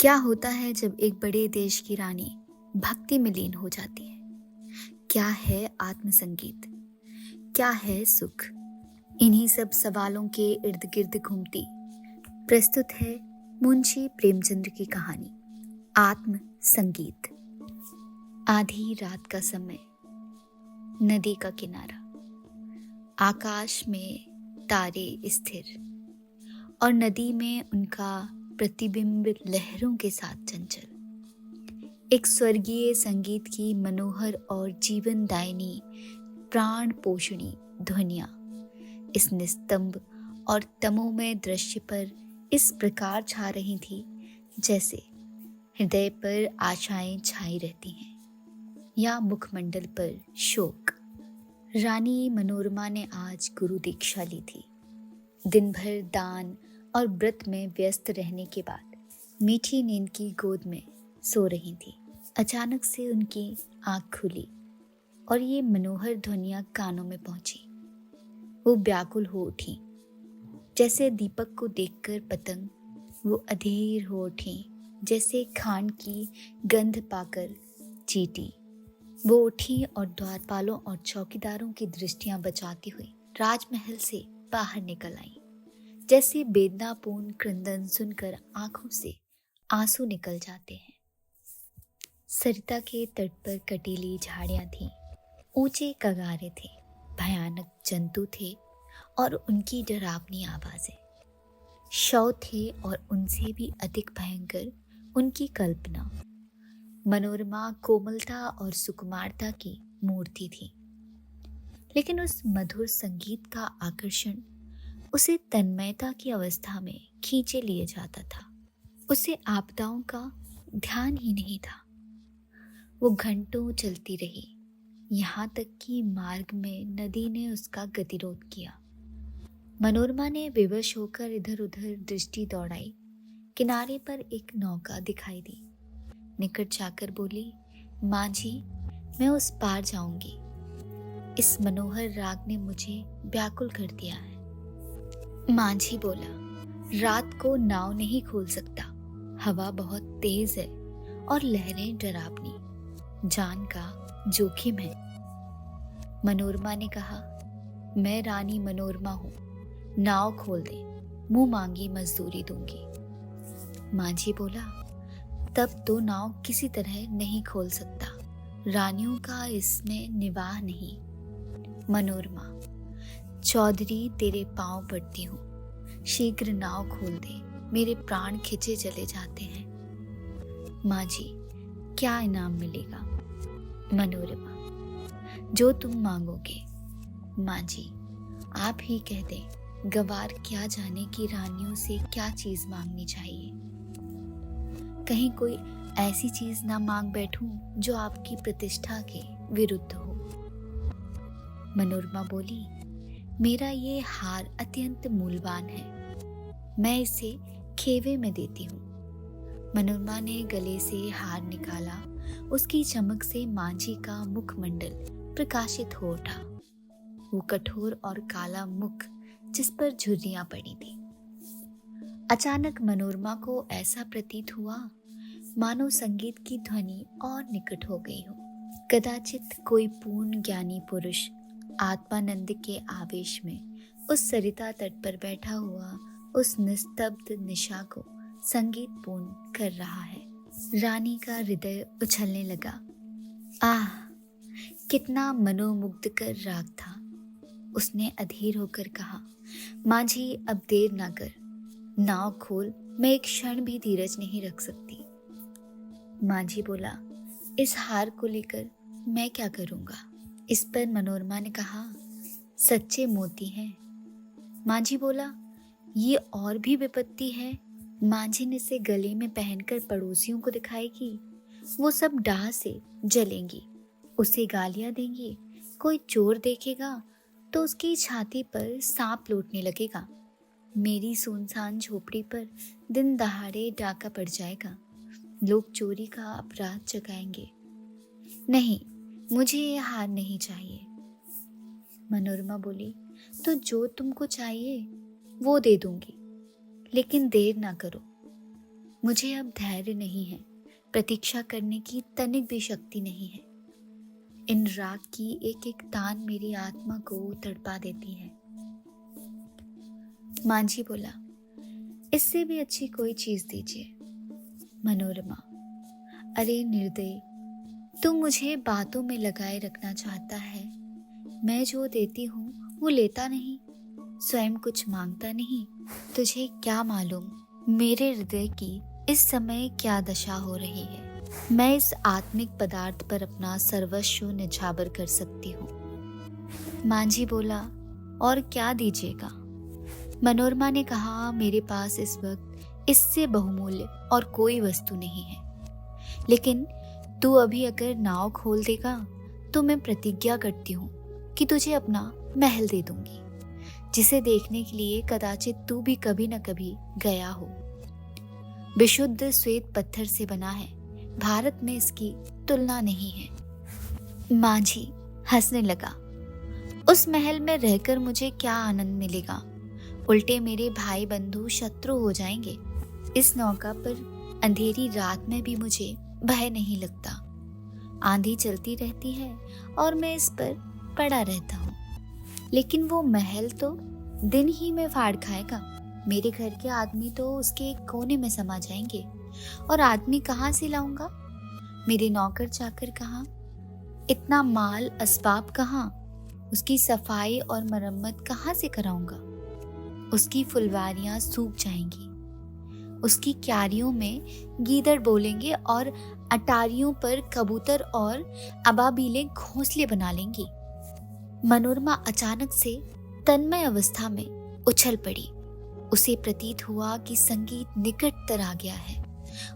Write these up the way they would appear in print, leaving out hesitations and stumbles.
क्या होता है जब एक बड़े देश की रानी भक्ति में लीन हो जाती है? क्या है आत्मसंगीत? क्या है सुख? इन्हीं सब सवालों के इर्द गिर्द घूमती प्रस्तुत है मुंशी प्रेमचंद्र की कहानी आत्म संगीत। आधी रात का समय, नदी का किनारा, आकाश में तारे स्थिर और नदी में उनका प्रतिबिंब लहरों के साथ चंचल। एक स्वर्गीय संगीत की मनोहर और जीवनदायिनी प्राण पोषणी ध्वनियां इस निस्तंभ और तमोमय दृश्य पर इस प्रकार छा रही थी जैसे हृदय पर आशाएं छाई रहती हैं या मुखमंडल पर शोक। रानी मनोरमा ने आज गुरु दीक्षा ली थी। दिन भर दान और व्रत में व्यस्त रहने के बाद मीठी नींद की गोद में सो रही थी। अचानक से उनकी आंख खुली और ये मनोहर ध्वनियां कानों में पहुंची। वो व्याकुल हो उठी, जैसे दीपक को देखकर पतंग। वो अधीर हो उठी, जैसे खांड की गंध पाकर चींटी। वो उठी और द्वारपालों और चौकीदारों की दृष्टियां बचाती हुई राजमहल से बाहर निकल आई। जैसे वेदनापूर्ण क्रंदन सुनकर आंखों से आंसू निकल जाते हैं। सरिता के तट पर कटीली झाड़ियां थीं, ऊंचे कगारे थे, भयानक जंतु थे और उनकी डरावनी आवाजें। शव थे और उनसे भी अधिक भयंकर उनकी कल्पना। मनोरमा कोमलता और सुकुमारता की मूर्ति थी, लेकिन उस मधुर संगीत का आकर्षण उसे तन्मयता की अवस्था में खींचे लिए जाता था। उसे आपदाओं का ध्यान ही नहीं था। वो घंटों चलती रही, यहाँ तक कि मार्ग में नदी ने उसका गतिरोध किया। मनोरमा ने विवश होकर इधर उधर दृष्टि दौड़ाई। किनारे पर एक नौका दिखाई दी। निकट जाकर बोली, माँ जी, मैं उस पार जाऊंगी। इस मनोहर राग ने मुझे व्याकुल कर दिया है। मांझी बोला, रात को नाव नहीं खोल सकता, हवा बहुत तेज है और लहरें डरावनी, जान का जोखिम है। मनोरमा ने कहा, मैं रानी मनोरमा हूँ, नाव खोल दे, मुंह मांगी मजदूरी दूंगी। मांझी बोला, तब तो नाव किसी तरह नहीं खोल सकता, रानियों का इसमें निवाह नहीं। मनोरमा, चौधरी तेरे पांव पड़ती हूँ, शीघ्र नाव खोल दे, मेरे प्राण खिंचे चले जाते हैं। माँ जी, क्या इनाम मिलेगा? मनोरमा, जो तुम मांगोगे। माँ जी, आप ही कह दें, गवार क्या जाने कि रानियों से क्या चीज मांगनी चाहिए। कहीं कोई ऐसी चीज ना मांग बैठूं जो आपकी प्रतिष्ठा के विरुद्ध हो। मनोरमा बोली, मेरा ये हार अत्यंत मूल्यवान है, मैं इसे खेवे में देती हूँ। मनोरमा ने गले से हार निकाला। उसकी चमक से मांझी का मुखमंडल प्रकाशित हो उठा। वो कठोर और काला मुख जिस पर झुर्रियां पड़ी थी। अचानक मनोरमा को ऐसा प्रतीत हुआ मानो संगीत की ध्वनि और निकट हो गई हो। कदाचित कोई पूर्ण ज्ञानी पुरुष आत्मानंद के आवेश में उस सरिता तट पर बैठा हुआ उस निस्तब्ध निशा को संगीत पूर्ण कर रहा है। रानी का हृदय उछलने लगा। आह, कितना मनोमुग्धकर राग था। उसने अधीर होकर कहा, मांझी, अब देर ना कर, नाव खोल, मैं एक क्षण भी धीरज नहीं रख सकती। मांझी बोला, इस हार को लेकर मैं क्या करूंगा? इस पर मनोरमा ने कहा, सच्चे मोती हैं। मांझी बोला, ये और भी विपत्ति है। मांझी ने इसे गले में पहनकर पड़ोसियों को दिखाएगी, वो सब डाह से जलेंगी, उसे गालियां देंगी। कोई चोर देखेगा तो उसकी छाती पर सांप लौटने लगेगा। मेरी सुनसान झोपड़ी पर दिन दहाड़े डाका पड़ जाएगा, लोग चोरी का अपराध जगाएंगे। नहीं, मुझे ये हार नहीं चाहिए। मनोरमा बोली, तो जो तुमको चाहिए वो दे दूंगी, लेकिन देर ना करो। मुझे अब धैर्य नहीं है, प्रतीक्षा करने की तनिक भी शक्ति नहीं है। इन राग की एक एक तान मेरी आत्मा को तड़पा देती है। मांझी बोला, इससे भी अच्छी कोई चीज दीजिए। मनोरमा, अरे निर्दयी, तू मुझे बातों में लगाए रखना चाहता है। मैं जो देती हूँ वो लेता नहीं, स्वयं कुछ मांगता नहीं। तुझे क्या मालूम मेरे हृदय की इस समय क्या दशा हो रही है। मैं इस आत्मिक पदार्थ पर अपना सर्वस्व निछावर कर सकती हूँ। मांझी बोला, और क्या दीजिएगा? मनोरमा ने कहा, मेरे पास इस वक्त इससे बहुमूल्य और कोई वस्तु नहीं है, लेकिन तू अभी अगर नाव खोल देगा तो मैं प्रतिज्ञा करती हूँ कि तुझे अपना महल दे दूंगी, जिसे देखने के लिए कदाचित तू भी कभी न कभी गया हो। विशुद्ध श्वेत पत्थर से बना है, भारत में इसकी तुलना नहीं है। मांझी हंसने लगा, उस महल में रहकर मुझे क्या आनंद मिलेगा? उल्टे मेरे भाई बंधु शत्रु हो जाएंगे। इस नौका पर अंधेरी रात में भी मुझे भय नहीं लगता। आंधी चलती रहती है और मैं इस पर पड़ा रहता हूँ, लेकिन वो महल तो दिन ही में फाड़ खाएगा। मेरे घर के आदमी तो उसके एक कोने में समा जाएंगे, और आदमी कहाँ से लाऊंगा? मेरे नौकर चाकर कहाँ? इतना माल असबाब कहाँ? उसकी सफाई और मरम्मत कहाँ से कराऊंगा? उसकी फुलवारियां सूख जाएंगी, उसकी क्यारियों में गीदड़ बोलेंगे और अटारियों पर कबूतर और अबाबीलें घोंसले बना लेंगी। मनोरमा अचानक से तन्मय अवस्था में उछल पड़ी। उसे प्रतीत हुआ कि संगीत निकटतर आ गया है।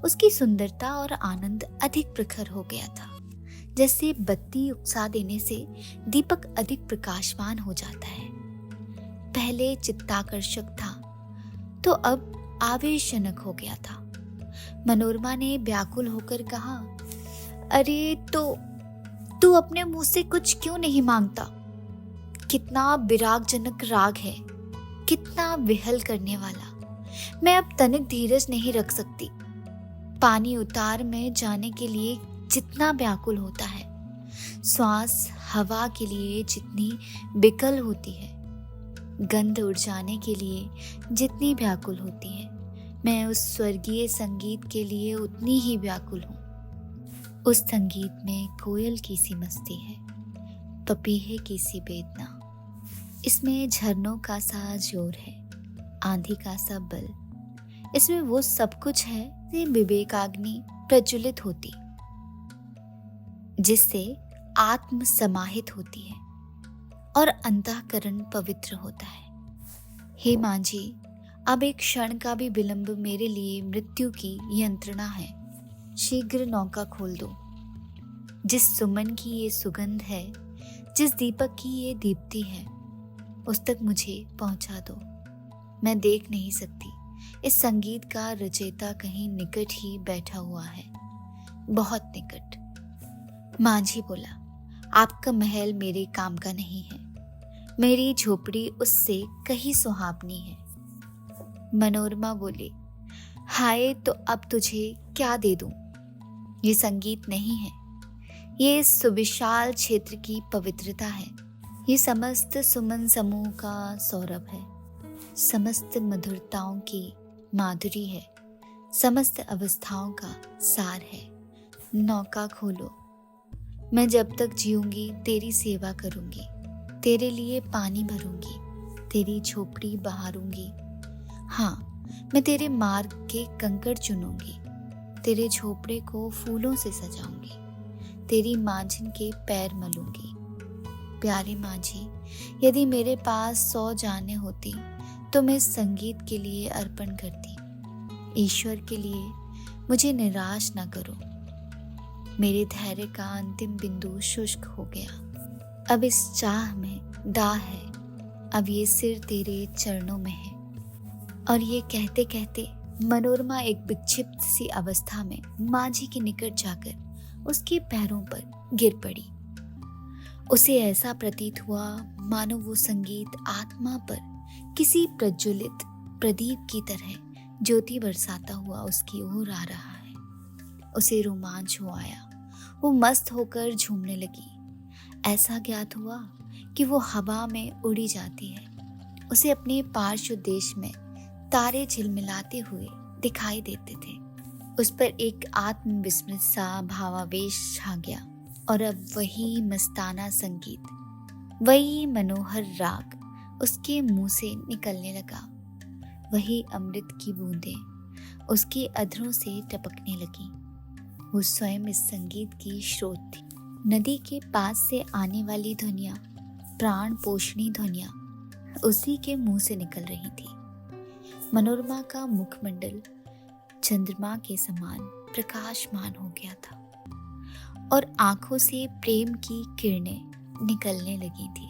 उसकी सुंदरता और आनंद अधिक प्रखर हो गया था। जैसे बत्ती उकसा देने से दीपक अधिक प्रकाशवान हो जाता है। पहले चित्ताकर्षक था तो अब आवेशजनक हो गया था। मनोरमा ने व्याकुल होकर कहा, अरे तो तू अपने मुंह से कुछ क्यों नहीं मांगता? कितना विरागजनक राग है, कितना विहल करने वाला। मैं अब तनिक धीरज नहीं रख सकती। पानी उतार में जाने के लिए जितना व्याकुल होता है, श्वास हवा के लिए जितनी विकल होती है, गंध उड़ जाने के लिए जितनी व्याकुल होती है, मैं उस स्वर्गीय संगीत के लिए उतनी ही व्याकुल हूँ। उस संगीत में कोयल की सी मस्ती है, पपीहे की सी वेदना। इसमें झरनों का सा जोर है, आंधी का सा बल। इसमें वो सब कुछ है कि विवेकाग्नि प्रज्वलित होती, जिससे आत्म समाहित होती है और अंतःकरण पवित्र होता है। हे मांझी, अब एक क्षण का भी विलंब मेरे लिए मृत्यु की यंत्रणा है। शीघ्र नौका खोल दो। जिस सुमन की ये सुगंध है, जिस दीपक की ये दीप्ति है, उस तक मुझे पहुंचा दो। मैं देख नहीं सकती, इस संगीत का रचयिता कहीं निकट ही बैठा हुआ है, बहुत निकट। मांझी बोला, आपका महल मेरे काम का नहीं है, मेरी झोपड़ी उससे कहीं सुहावनी है। मनोरमा बोली, हाय, तो अब तुझे क्या दे दूं? ये संगीत नहीं है, ये इस सुविशाल क्षेत्र की पवित्रता है। ये समस्त सुमन समूह का सौरभ है, समस्त मधुरताओं की माधुरी है, समस्त अवस्थाओं का सार है। नौका खोलो। मैं जब तक जीऊंगी तेरी सेवा करूंगी, तेरे लिए पानी भरूंगी, तेरी झोपड़ी बहारूंगी। हाँ, मैं तेरे मार्ग के कंकड़ चुनूंगी, तेरे झोपड़े को फूलों से सजाऊंगी, तेरी मांझिन के पैर मलूंगी। प्यारी मांझी, यदि मेरे पास 100 जानें होती तो मैं इस संगीत के लिए अर्पण करती। ईश्वर के लिए मुझे निराश न करो। मेरे धैर्य का अंतिम बिंदु शुष्क हो गया। अब इस चाह में दाह है, अब ये सिर तेरे चरणों में है। और ये कहते कहते मनोरमा एक विक्षिप्त सी अवस्था में मांझी के निकट जाकर उसके पैरों पर गिर पड़ी। उसे ऐसा प्रतीत हुआ मानो वो संगीत आत्मा पर किसी प्रज्वलित प्रदीप की तरह ज्योति बरसाता हुआ उसकी ओर आ रहा है। उसे रोमांच हो आया, वो मस्त होकर झूमने लगी। ऐसा ज्ञात हुआ कि वो हवा में उड़ी जाती है। उसे अपने पार्श्व देश में तारे झिलमिलाते हुए दिखाई देते थे। उस पर एक आत्मविस्मृत सा भावावेश छा गया और अब वही मस्ताना संगीत, वही मनोहर राग उसके मुंह से निकलने लगा। वही अमृत की बूंदें उसके अधरों से टपकने लगी। वो स्वयं इस संगीत की स्रोत थी। नदी के पास से आने वाली ध्वनियाँ, प्राण पोषणी ध्वनियाँ उसी के मुंह से निकल रही थी। मनोरमा का मुखमंडल चंद्रमा के समान प्रकाशमान हो गया था और आंखों से प्रेम की किरणें निकलने लगी थी।